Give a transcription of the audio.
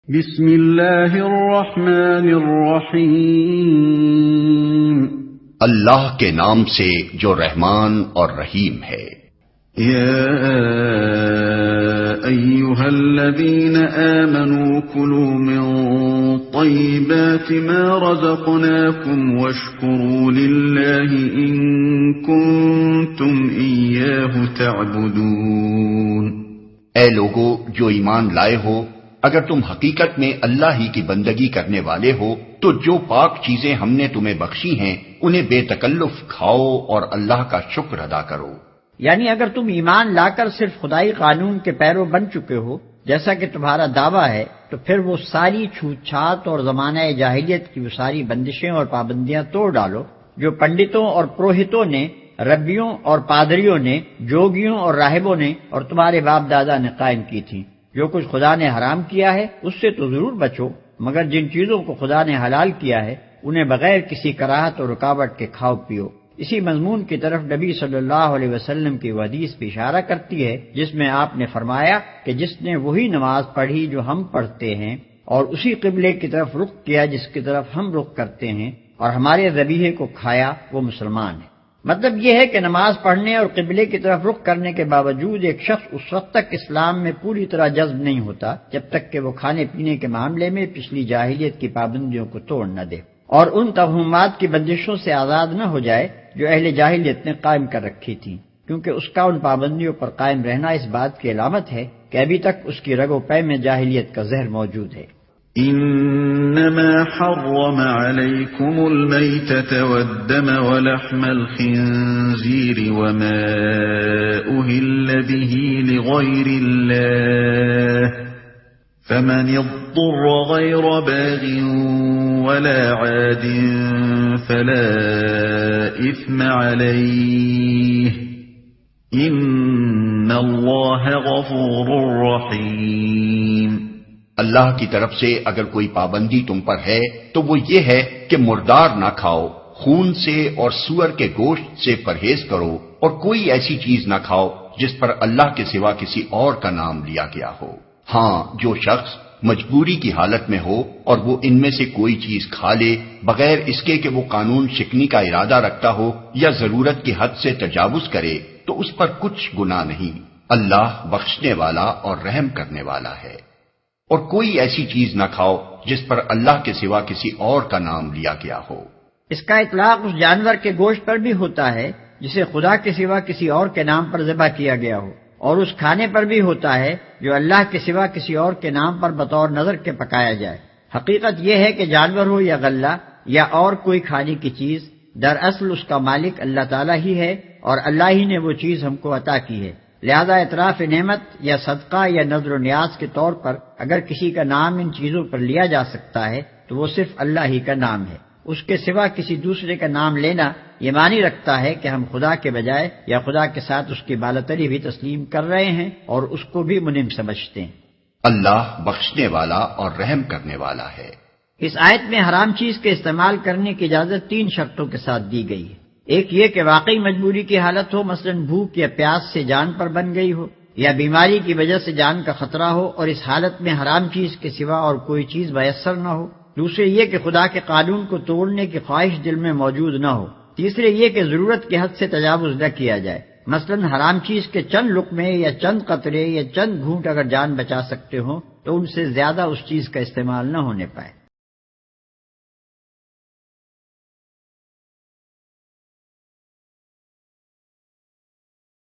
بسم اللہ الرحمن الرحیم، اللہ کے نام سے جو رحمان اور رحیم ہے۔ یا ایھا الذین آمنوا کلوا من طیبات ما رزقناکم واشکروا للہ ان کنتم ایاہ تعبدون۔ اے لوگو جو ایمان لائے ہو، اگر تم حقیقت میں اللہ ہی کی بندگی کرنے والے ہو تو جو پاک چیزیں ہم نے تمہیں بخشی ہیں انہیں بے تکلف کھاؤ اور اللہ کا شکر ادا کرو۔ یعنی اگر تم ایمان لا کر صرف خدائی قانون کے پیرو بن چکے ہو جیسا کہ تمہارا دعویٰ ہے، تو پھر وہ ساری چھوت چھات اور زمانہ جاہلیت کی وہ ساری بندشیں اور پابندیاں توڑ ڈالو جو پنڈتوں اور پروہتوں نے، ربیوں اور پادریوں نے، جوگیوں اور راہبوں نے اور تمہارے باپ دادا نے قائم کی تھی۔ جو کچھ خدا نے حرام کیا ہے اس سے تو ضرور بچو، مگر جن چیزوں کو خدا نے حلال کیا ہے انہیں بغیر کسی کراہت اور رکاوٹ کے کھاؤ پیو۔ اسی مضمون کی طرف نبی صلی اللہ علیہ وسلم کی وہ حدیث بھی اشارہ کرتی ہے جس میں آپ نے فرمایا کہ جس نے وہی نماز پڑھی جو ہم پڑھتے ہیں اور اسی قبلے کی طرف رخ کیا جس کی طرف ہم رخ کرتے ہیں اور ہمارے ذبیحے کو کھایا، وہ مسلمان ہے۔ مطلب یہ ہے کہ نماز پڑھنے اور قبلے کی طرف رخ کرنے کے باوجود ایک شخص اس وقت تک اسلام میں پوری طرح جذب نہیں ہوتا جب تک کہ وہ کھانے پینے کے معاملے میں پچھلی جاہلیت کی پابندیوں کو توڑ نہ دے اور ان توہمات کی بندشوں سے آزاد نہ ہو جائے جو اہل جاہلیت نے قائم کر رکھی تھی، کیونکہ اس کا ان پابندیوں پر قائم رہنا اس بات کی علامت ہے کہ ابھی تک اس کی رگ و پے میں جاہلیت کا زہر موجود ہے۔ انما حرم عليكم الميتة والدم ولحم الخنزير وما أهل به لغير الله فمن اضطر غير باغ ولا عاد فلا إثم عليه إن الله غفور رحيم۔ اللہ کی طرف سے اگر کوئی پابندی تم پر ہے تو وہ یہ ہے کہ مردار نہ کھاؤ، خون سے اور سور کے گوشت سے پرہیز کرو اور کوئی ایسی چیز نہ کھاؤ جس پر اللہ کے سوا کسی اور کا نام لیا گیا ہو۔ ہاں، جو شخص مجبوری کی حالت میں ہو اور وہ ان میں سے کوئی چیز کھا لے بغیر اس کے کہ وہ قانون شکنی کا ارادہ رکھتا ہو یا ضرورت کی حد سے تجاوز کرے تو اس پر کچھ گناہ نہیں۔ اللہ بخشنے والا اور رحم کرنے والا ہے۔ اور کوئی ایسی چیز نہ کھاؤ جس پر اللہ کے سوا کسی اور کا نام لیا گیا ہو۔ اس کا اطلاق اس جانور کے گوشت پر بھی ہوتا ہے جسے خدا کے سوا کسی اور کے نام پر ذبح کیا گیا ہو، اور اس کھانے پر بھی ہوتا ہے جو اللہ کے سوا کسی اور کے نام پر بطور نذر کے پکایا جائے۔ حقیقت یہ ہے کہ جانور ہو یا غلہ یا اور کوئی کھانے کی چیز، دراصل اس کا مالک اللہ تعالیٰ ہی ہے اور اللہ ہی نے وہ چیز ہم کو عطا کی ہے، لہذا اعتراف نعمت یا صدقہ یا نذر و نیاز کے طور پر اگر کسی کا نام ان چیزوں پر لیا جا سکتا ہے تو وہ صرف اللہ ہی کا نام ہے۔ اس کے سوا کسی دوسرے کا نام لینا یہ معنی رکھتا ہے کہ ہم خدا کے بجائے یا خدا کے ساتھ اس کی بالاتری بھی تسلیم کر رہے ہیں اور اس کو بھی منعم سمجھتے ہیں۔ اللہ بخشنے والا اور رحم کرنے والا ہے۔ اس آیت میں حرام چیز کے استعمال کرنے کی اجازت 3 شرطوں کے ساتھ دی گئی ہے۔ ایک یہ کہ واقعی مجبوری کی حالت ہو، مثلا بھوک یا پیاس سے جان پر بن گئی ہو یا بیماری کی وجہ سے جان کا خطرہ ہو اور اس حالت میں حرام چیز کے سوا اور کوئی چیز میسر نہ ہو۔ دوسرے یہ کہ خدا کے قانون کو توڑنے کی خواہش دل میں موجود نہ ہو۔ تیسرے یہ کہ ضرورت کی حد سے تجاوز نہ کیا جائے، مثلا حرام چیز کے چند لقمے یا چند قطرے یا چند گھونٹ اگر جان بچا سکتے ہوں تو ان سے زیادہ اس چیز کا استعمال نہ ہونے پائے۔